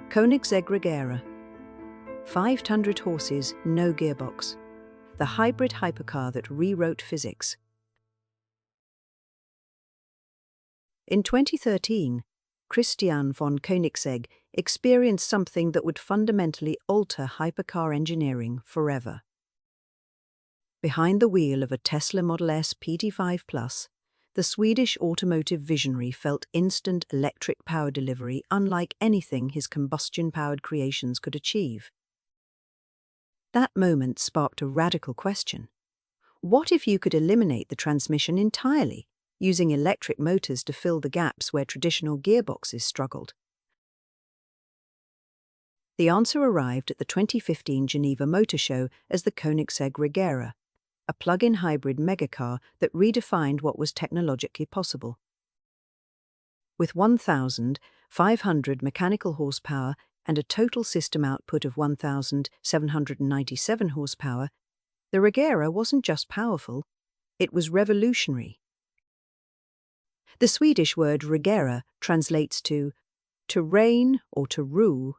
Koenigsegg Regera. 500 horses, no gearbox. The hybrid hypercar that rewrote physics. In 2013, Christian von Koenigsegg experienced something that would fundamentally alter hypercar engineering forever. Behind the wheel of a Tesla Model S PT5 Plus, the Swedish automotive visionary felt instant electric power delivery unlike anything his combustion-powered creations could achieve. That moment sparked a radical question. What if you could eliminate the transmission entirely, using electric motors to fill the gaps where traditional gearboxes struggled? The answer arrived at the 2015 Geneva Motor Show as the Koenigsegg Regera, a plug-in hybrid megacar that redefined what was technologically possible. With 1,500 mechanical horsepower and a total system output of 1,797 horsepower, the Regera wasn't just powerful, it was revolutionary. The Swedish word Regera translates to reign or to rule,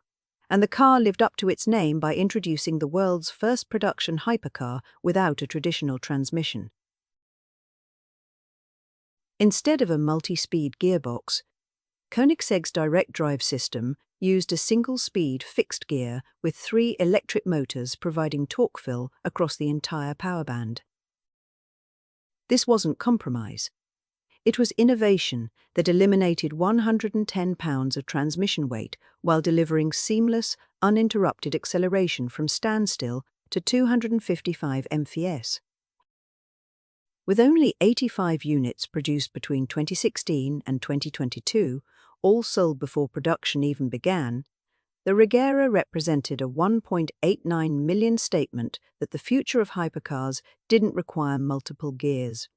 and the car lived up to its name by introducing the world's first production hypercar without a traditional transmission. Instead of a multi-speed gearbox, Koenigsegg's direct drive system used a single-speed fixed gear with 3 electric motors providing torque fill across the entire power band. This wasn't compromise. It was innovation that eliminated 110 pounds of transmission weight while delivering seamless, uninterrupted acceleration from standstill to 255 mph. With only 85 units produced between 2016 and 2022, all sold before production even began, the Regera represented a 1.89 million statement that the future of hypercars didn't require multiple gears.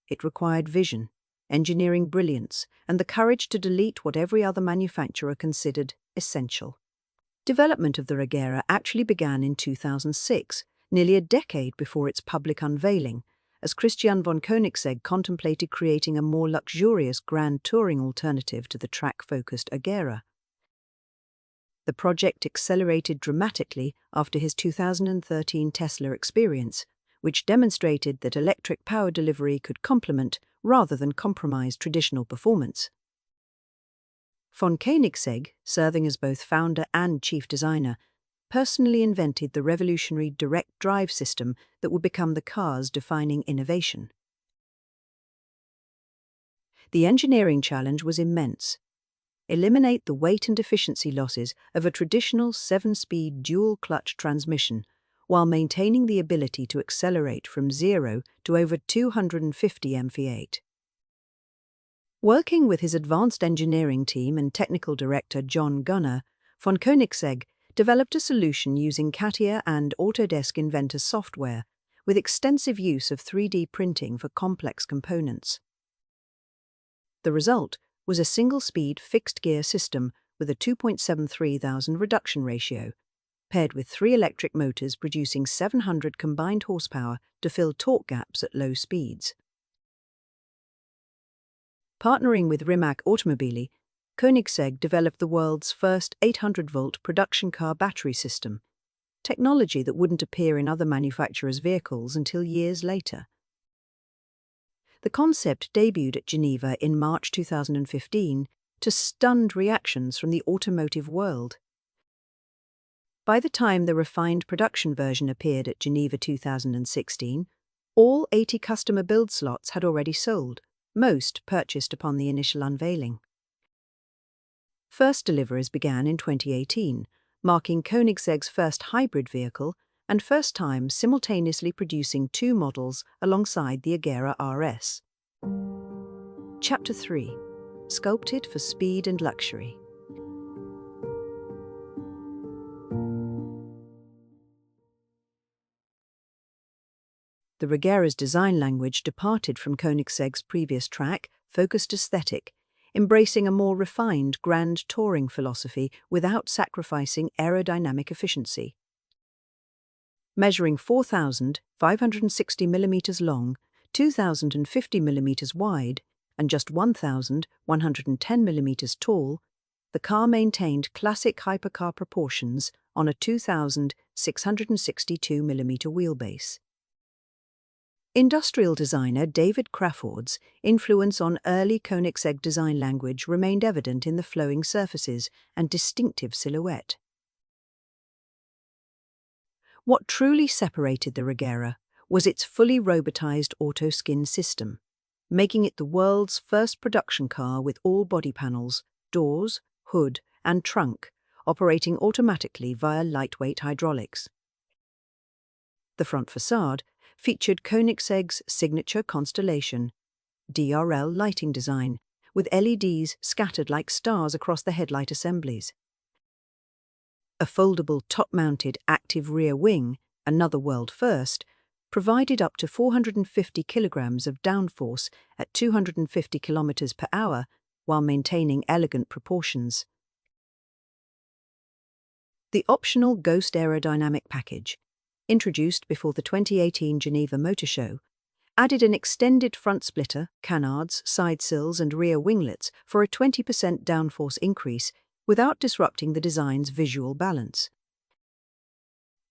It required vision, engineering brilliance, and the courage to delete what every other manufacturer considered essential. Development of the Regera actually began in 2006, nearly a decade before its public unveiling, as Christian von Koenigsegg contemplated creating a more luxurious grand touring alternative to the track-focused Regera. The project accelerated dramatically after his 2013 Tesla experience, which demonstrated that electric power delivery could complement rather than compromise traditional performance. Von Koenigsegg, serving as both founder and chief designer, personally invented the revolutionary direct drive system that would become the car's defining innovation. The engineering challenge was immense. Eliminate the weight and efficiency losses of a traditional 7-speed dual-clutch transmission while maintaining the ability to accelerate from 0 to over 250 mph. Working with his advanced engineering team and technical director John Gunner, von Koenigsegg developed a solution using CATIA and Autodesk Inventor software, with extensive use of 3D printing for complex components. The result was a single-speed fixed-gear system with a 2.73 thousand reduction ratio, paired with 3 electric motors producing 700 combined horsepower to fill torque gaps at low speeds. Partnering with Rimac Automobili, Koenigsegg developed the world's first 800-volt production car battery system, technology that wouldn't appear in other manufacturers' vehicles until years later. The concept debuted at Geneva in March 2015 to stunned reactions from the automotive world. By the time the refined production version appeared at Geneva 2016, all 80 customer build slots had already sold, most purchased upon the initial unveiling. First deliveries began in 2018, marking Koenigsegg's first hybrid vehicle and first time simultaneously producing 2 models alongside the Regera RS. Chapter 3: Sculpted for Speed and Luxury. The Regera's design language departed from Koenigsegg's previous track-focused aesthetic, embracing a more refined grand touring philosophy without sacrificing aerodynamic efficiency. Measuring 4,560 mm long, 2,050 mm wide, and just 1,110 mm tall, the car maintained classic hypercar proportions on a 2,662mm wheelbase. Industrial designer David Crafoord's influence on early Koenigsegg design language remained evident in the flowing surfaces and distinctive silhouette. What truly separated the Regera was its fully robotized auto-skin system, making it the world's first production car with all body panels, doors, hood, and trunk operating automatically via lightweight hydraulics. The front facade featured Koenigsegg's signature constellation, DRL lighting design, with LEDs scattered like stars across the headlight assemblies. A foldable top-mounted active rear wing, another world first, provided up to 450 kilograms of downforce at 250 kilometers per hour while maintaining elegant proportions. The optional Ghost aerodynamic package, introduced before the 2018 Geneva Motor Show, added an extended front splitter, canards, side sills and rear winglets for a 20% downforce increase without disrupting the design's visual balance.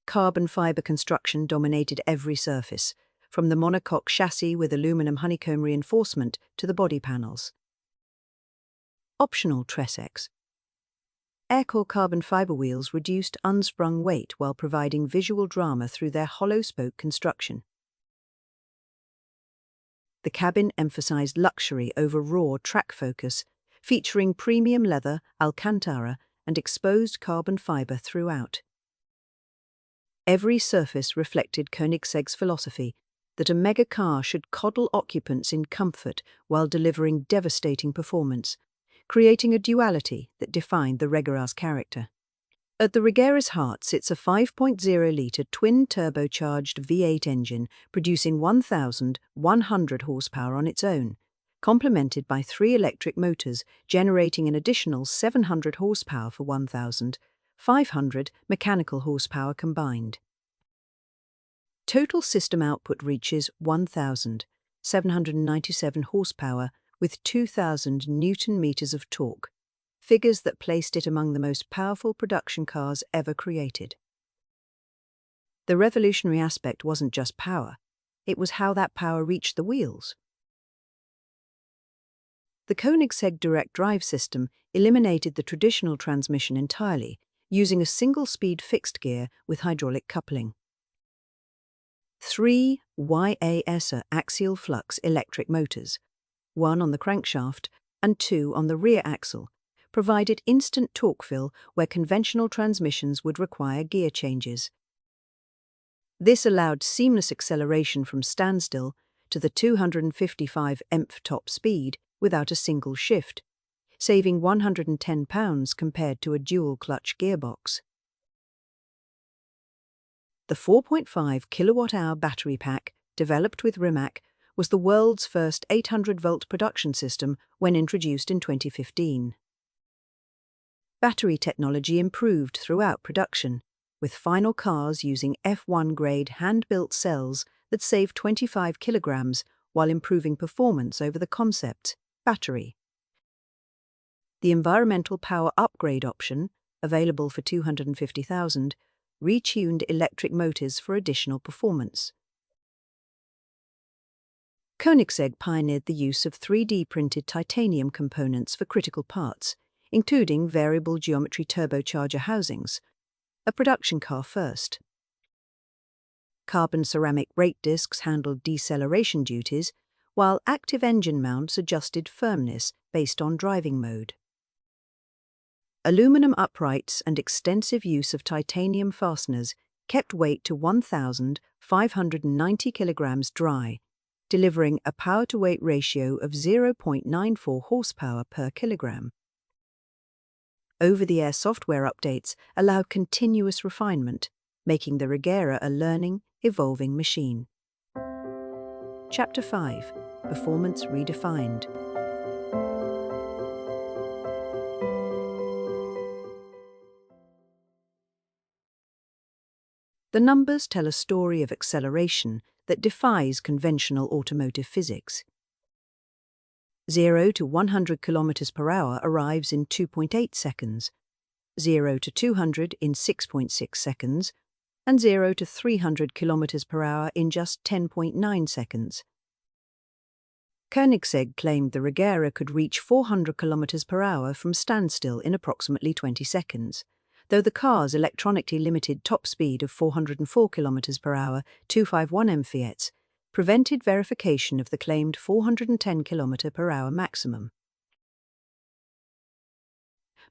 Carbon fiber construction dominated every surface, from the monocoque chassis with aluminum honeycomb reinforcement to the body panels. Optional Tressex. Aircore carbon fiber wheels reduced unsprung weight while providing visual drama through their hollow spoke construction. The cabin emphasized luxury over raw track focus, featuring premium leather, Alcantara, and exposed carbon fiber throughout. Every surface reflected Koenigsegg's philosophy that a Megacar should coddle occupants in comfort while delivering devastating performance, creating a duality that defined the Regera's character. At the Regera's heart sits a 5.0-litre twin-turbocharged V8 engine producing 1,100 horsepower on its own, complemented by 3 electric motors generating an additional 700 horsepower for 1,500 mechanical horsepower combined. Total system output reaches 1,797 horsepower with 2,000 Newton-meters of torque, figures that placed it among the most powerful production cars ever created. The revolutionary aspect wasn't just power, it was how that power reached the wheels. The Koenigsegg direct drive system eliminated the traditional transmission entirely, using a single-speed fixed gear with hydraulic coupling. 3 YASA axial flux electric motors, 1 on the crankshaft and 2 on the rear axle, provided instant torque fill where conventional transmissions would require gear changes. This allowed seamless acceleration from standstill to the 255 mph top speed without a single shift, saving 110 pounds compared to a dual-clutch gearbox. The 4.5 kilowatt-hour battery pack, developed with Rimac, was the world's first 800-volt production system when introduced in 2015. Battery technology improved throughout production, with final cars using F1-grade hand-built cells that save 25 kilograms while improving performance over the concept's battery. The environmental power upgrade option, available for $250,000, retuned electric motors for additional performance. Koenigsegg pioneered the use of 3D-printed titanium components for critical parts, including variable geometry turbocharger housings, a production car first. Carbon ceramic brake discs handled deceleration duties, while active engine mounts adjusted firmness based on driving mode. Aluminum uprights and extensive use of titanium fasteners kept weight to 1,590 kilograms dry, delivering a power-to-weight ratio of 0.94 horsepower per kilogram. Over-the-air software updates allowed continuous refinement, making the Regera a learning, evolving machine. Chapter 5: Performance Redefined. The numbers tell a story of acceleration that defies conventional automotive physics. 0 to 100 km per hour arrives in 2.8 seconds, 0 to 200 in 6.6 seconds, and 0 to 300 km per hour in just 10.9 seconds. Koenigsegg claimed the Regera could reach 400 km per hour from standstill in approximately 20 seconds, though the car's electronically limited top speed of 404 km per hour, 251 mph, prevented verification of the claimed 410 km per hour maximum.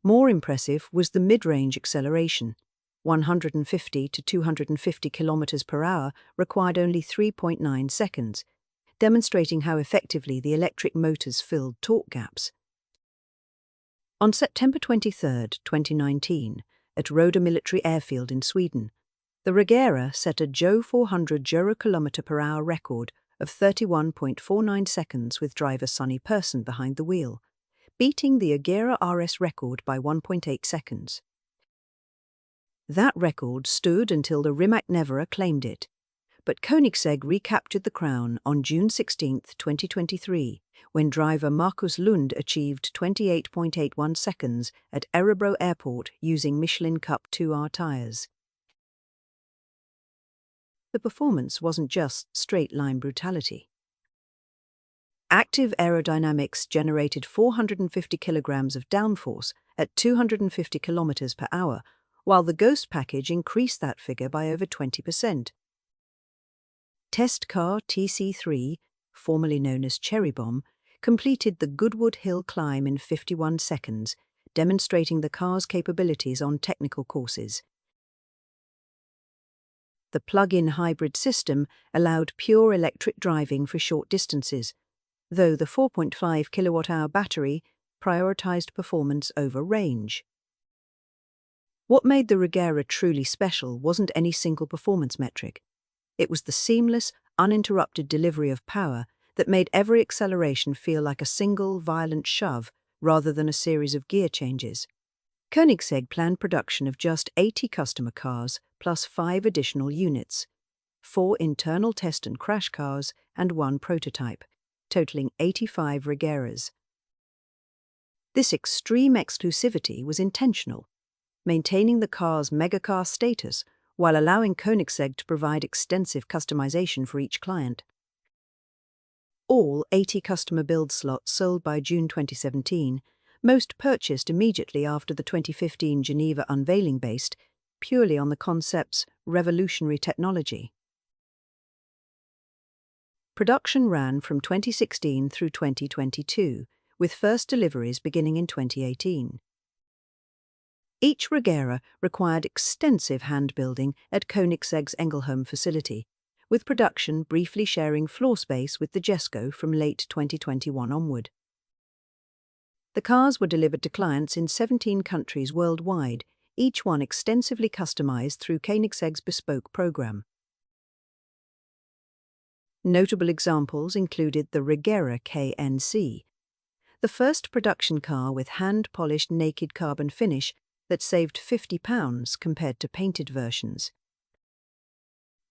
More impressive was the mid-range acceleration. 150 to 250 km per hour required only 3.9 seconds, demonstrating how effectively the electric motors filled torque gaps. On September 23, 2019, at Roda Military Airfield in Sweden, the Regera set a Joe 400 Euro-km per hour record of 31.49 seconds with driver Sonny Persson behind the wheel, beating the Agera RS record by 1.8 seconds. That record stood until the Rimac Nevera claimed it, but Koenigsegg recaptured the crown on June 16, 2023, when driver Markus Lund achieved 28.81 seconds at Örebro Airport using Michelin Cup 2R tyres. The performance wasn't just straight-line brutality. Active aerodynamics generated 450 kilograms of downforce at 250 kilometers per hour, while the Ghost package increased that figure by over 20%. Test car TC3, formerly known as Cherry Bomb, completed the Goodwood Hill climb in 51 seconds, demonstrating the car's capabilities on technical courses. The plug-in hybrid system allowed pure electric driving for short distances, though the 4.5 kilowatt-hour battery prioritized performance over range. What made the Regera truly special wasn't any single performance metric. It was the seamless, uninterrupted delivery of power that made every acceleration feel like a single, violent shove rather than a series of gear changes. Koenigsegg planned production of just 80 customer cars plus 5 additional units, 4 internal test and crash cars and 1 prototype, totaling 85 Regeras. This extreme exclusivity was intentional, maintaining the car's Megacar status while allowing Koenigsegg to provide extensive customization for each client. All 80 customer build slots sold by June 2017, most purchased immediately after the 2015 Geneva unveiling based purely on the concept's revolutionary technology. Production ran from 2016 through 2022, with first deliveries beginning in 2018. Each Regera required extensive hand-building at Koenigsegg's Engelholm facility, with production briefly sharing floor space with the Jesco from late 2021 onward. The cars were delivered to clients in 17 countries worldwide, each one extensively customized through Koenigsegg's bespoke program. Notable examples included the Regera KNC, the first production car with hand-polished naked carbon finish that saved £50 compared to painted versions.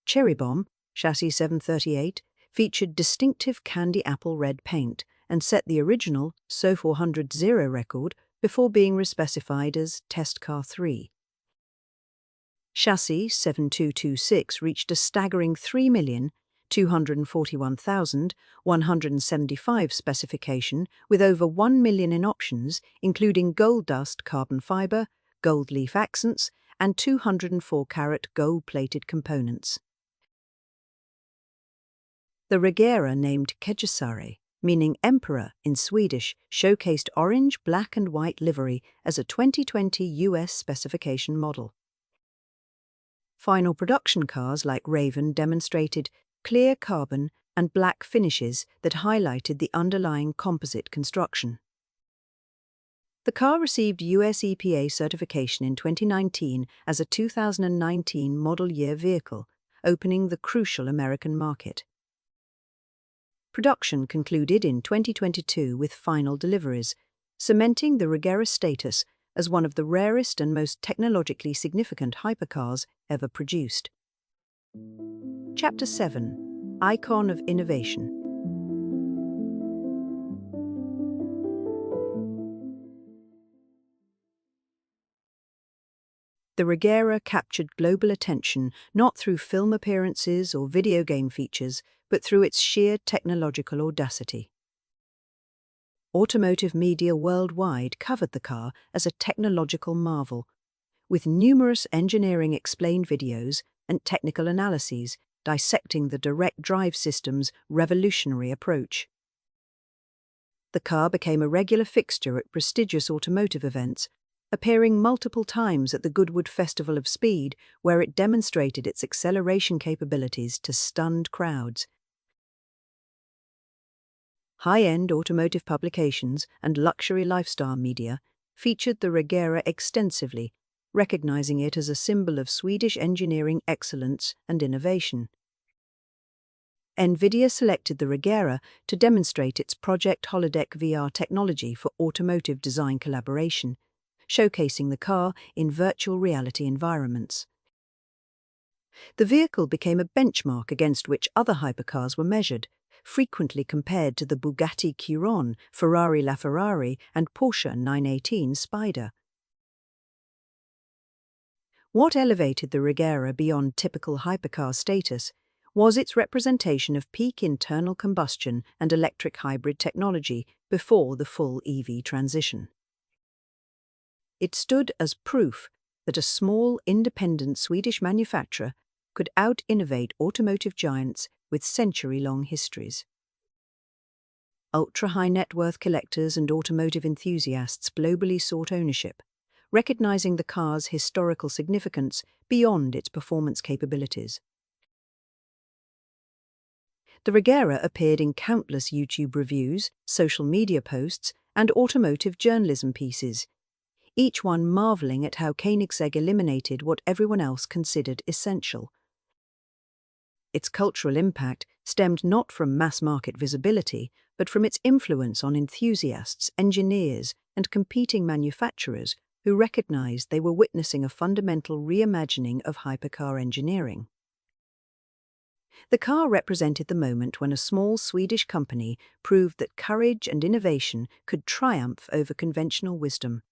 Cherry Bomb, chassis 738, featured distinctive candy apple red paint and set the original SO 400 Zero record before being respecified as Test Car 3. Chassis 7226 reached a staggering 3,241,175 specification with over 1 million in options, including gold dust carbon fiber, gold leaf accents, and 204-carat gold-plated components. The Regera, named Keisare, meaning emperor in Swedish, showcased orange, black and white livery as a 2020 US specification model. Final production cars like Raven demonstrated clear carbon and black finishes that highlighted the underlying composite construction. The car received US EPA certification in 2019 as a 2019 model year vehicle, opening the crucial American market. Production concluded in 2022 with final deliveries, cementing the Regera status as one of the rarest and most technologically significant hypercars ever produced. Chapter 7: Icon of Innovation. The Regera captured global attention not through film appearances or video game features, but through its sheer technological audacity. Automotive media worldwide covered the car as a technological marvel, with numerous engineering-explained videos and technical analyses dissecting the direct drive system's revolutionary approach. The car became a regular fixture at prestigious automotive events, appearing multiple times at the Goodwood Festival of Speed, where it demonstrated its acceleration capabilities to stunned crowds. High-end automotive publications and luxury lifestyle media featured the Regera extensively, recognizing it as a symbol of Swedish engineering excellence and innovation. NVIDIA selected the Regera to demonstrate its Project Holodeck VR technology for automotive design collaboration, showcasing the car in virtual reality environments. The vehicle became a benchmark against which other hypercars were measured, frequently compared to the Bugatti Chiron, Ferrari LaFerrari, and Porsche 918 Spider. What elevated the Regera beyond typical hypercar status was its representation of peak internal combustion and electric hybrid technology before the full EV transition. It stood as proof that a small, independent Swedish manufacturer could out-innovate automotive giants with century-long histories. Ultra-high net worth collectors and automotive enthusiasts globally sought ownership, recognizing the car's historical significance beyond its performance capabilities. The Regera appeared in countless YouTube reviews, social media posts, and automotive journalism pieces, each one marveling at how Koenigsegg eliminated what everyone else considered essential. Its cultural impact stemmed not from mass-market visibility, but from its influence on enthusiasts, engineers, and competing manufacturers who recognized they were witnessing a fundamental reimagining of hypercar engineering. The car represented the moment when a small Swedish company proved that courage and innovation could triumph over conventional wisdom.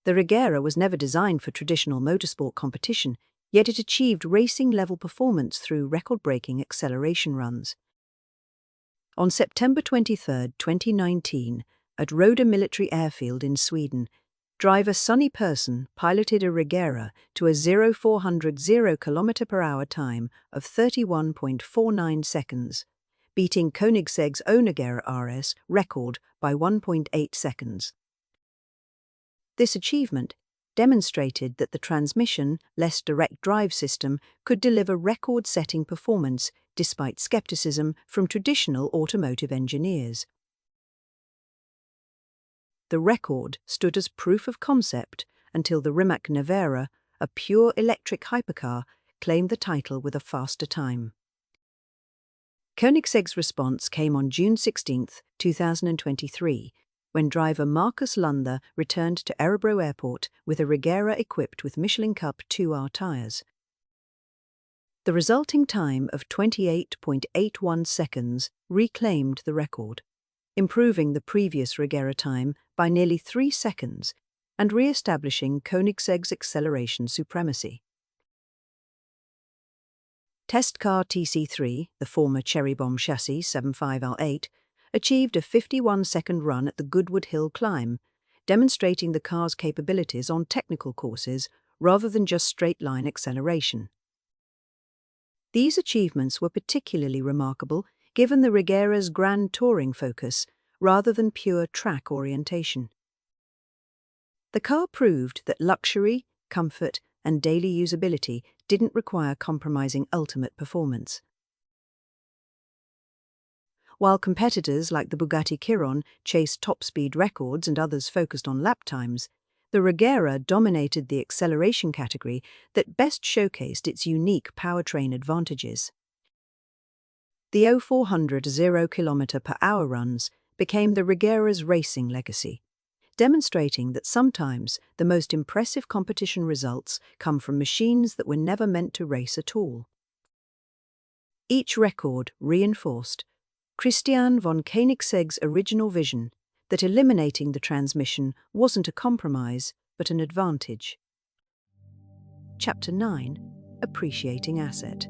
The Regera was never designed for traditional motorsport competition, yet it achieved racing-level performance through record-breaking acceleration runs. On September 23, 2019, at Rode Military Airfield in Sweden, driver Sonny Persson piloted a Regera to a 0-400 km/h time of 31.49 seconds, beating Koenigsegg's Regera RS record by 1.8 seconds. This achievement demonstrated that the transmission, less direct drive system could deliver record-setting performance despite skepticism from traditional automotive engineers. The record stood as proof of concept until the Rimac Nevera, a pure electric hypercar, claimed the title with a faster time. Koenigsegg's response came on June 16, 2023, when driver Marcus Lunder returned to Örebro Airport with a Regera equipped with Michelin Cup 2R tyres. The resulting time of 28.81 seconds reclaimed the record, improving the previous Regera time by nearly 3 seconds and re-establishing Koenigsegg's acceleration supremacy. Test car TC3, the former Cherry Bomb chassis 75L8, achieved a 51-second run at the Goodwood Hill climb, demonstrating the car's capabilities on technical courses rather than just straight-line acceleration. These achievements were particularly remarkable given the Regera's grand touring focus rather than pure track orientation. The car proved that luxury, comfort, and daily usability didn't require compromising ultimate performance. While competitors like the Bugatti Chiron chased top-speed records and others focused on lap times, the Regera dominated the acceleration category that best showcased its unique powertrain advantages. The 0-400 km/h runs became the Regera's racing legacy, demonstrating that sometimes the most impressive competition results come from machines that were never meant to race at all. Each record reinforced Christian von Koenigsegg's original vision that eliminating the transmission wasn't a compromise, but an advantage. Chapter 9: Appreciating Asset.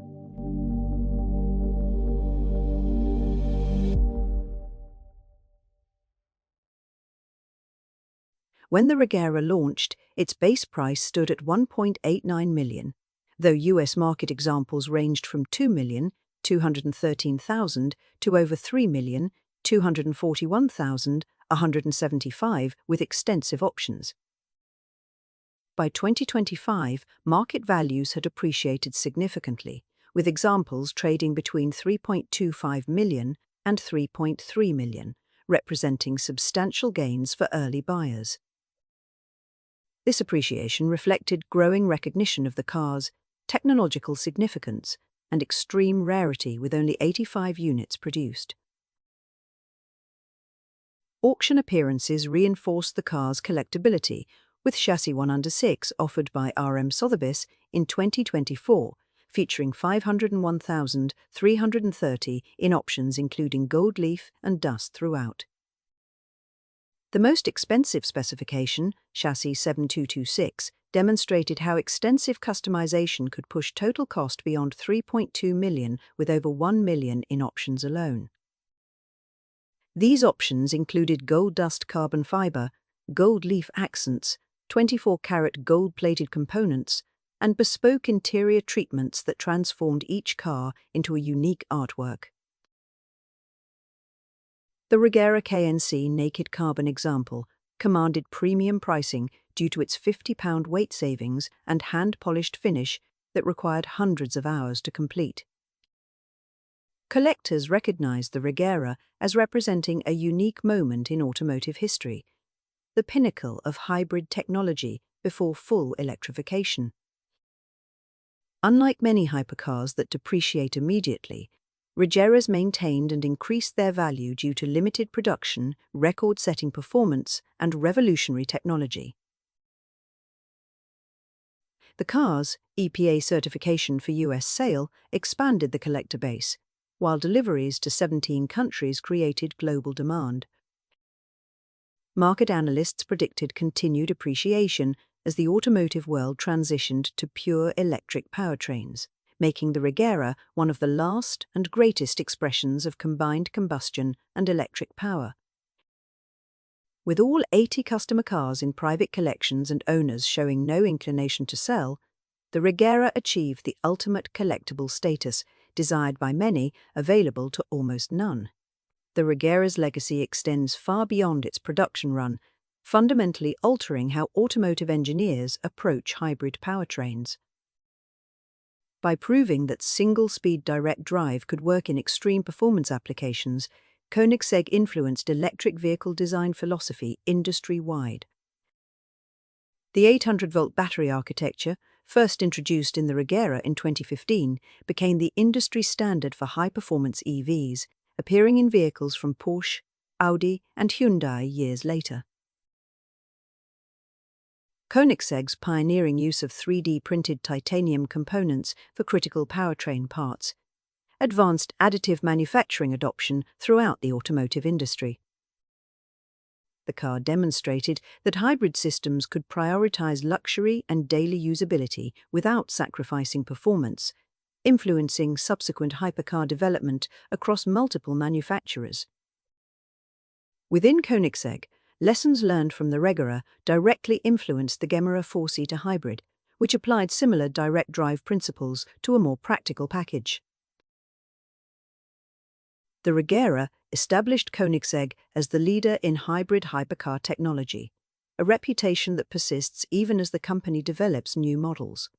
When the Regera launched, its base price stood at $1.89 million, though US market examples ranged from $2,213,000 to over $3,241,175 with extensive options. By 2025, market values had appreciated significantly, with examples trading between $3.25 million and $3.3 million, representing substantial gains for early buyers. This appreciation reflected growing recognition of the car's technological significance and extreme rarity, with only 85 units produced. Auction appearances reinforced the car's collectability, with chassis 1/6 offered by RM Sotheby's in 2024, featuring 501,330 in options including gold leaf and dust throughout. The most expensive specification, chassis 7226, demonstrated how extensive customization could push total cost beyond $3.2 million, with over $1 million in options alone. These options included gold dust carbon fiber, gold leaf accents, 24-karat gold-plated components, and bespoke interior treatments that transformed each car into a unique artwork. The Regera KNC naked carbon example commanded premium pricing due to its 50-pound weight savings and hand-polished finish that required hundreds of hours to complete. Collectors recognized the Regera as representing a unique moment in automotive history, the pinnacle of hybrid technology before full electrification. Unlike many hypercars that depreciate immediately, Regeras maintained and increased their value due to limited production, record-setting performance, and revolutionary technology. The car's EPA certification for US sale expanded the collector base, while deliveries to 17 countries created global demand. Market analysts predicted continued appreciation as the automotive world transitioned to pure electric powertrains, making the Regera one of the last and greatest expressions of combined combustion and electric power. With all 80 customer cars in private collections and owners showing no inclination to sell, the Regera achieved the ultimate collectible status, desired by many, available to almost none. The Regera's legacy extends far beyond its production run, fundamentally altering how automotive engineers approach hybrid powertrains. By proving that single-speed direct drive could work in extreme performance applications, Koenigsegg influenced electric vehicle design philosophy industry-wide. The 800-volt battery architecture, first introduced in the Regera in 2015, became the industry standard for high-performance EVs, appearing in vehicles from Porsche, Audi, and Hyundai years later. Koenigsegg's pioneering use of 3D-printed titanium components for critical powertrain parts advanced additive manufacturing adoption throughout the automotive industry. The car demonstrated that hybrid systems could prioritize luxury and daily usability without sacrificing performance, influencing subsequent hypercar development across multiple manufacturers. Within Koenigsegg, lessons learned from the Regera directly influenced the Gemera 4-seater hybrid, which applied similar direct drive principles to a more practical package. The Regera established Koenigsegg as the leader in hybrid hypercar technology, a reputation that persists even as the company develops new models.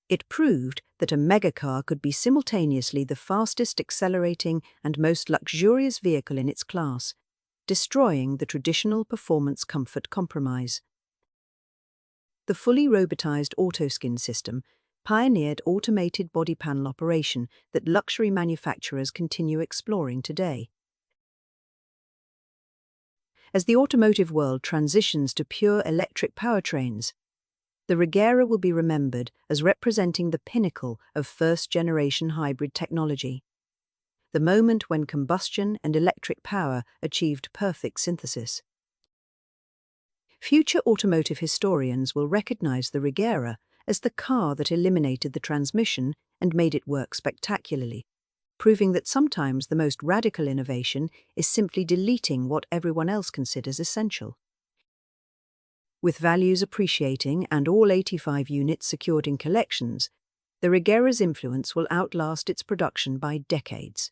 It proved that a Megacar could be simultaneously the fastest accelerating and most luxurious vehicle in its class, destroying the traditional performance comfort compromise. The fully robotized autoskin system pioneered automated body panel operation that luxury manufacturers continue exploring today. As the automotive world transitions to pure electric powertrains, the Regera will be remembered as representing the pinnacle of first-generation hybrid technology, the moment when combustion and electric power achieved perfect synthesis. Future automotive historians will recognize the Regera as the car that eliminated the transmission and made it work spectacularly, proving that sometimes the most radical innovation is simply deleting what everyone else considers essential. With values appreciating and all 85 units secured in collections, the Regera's influence will outlast its production by decades.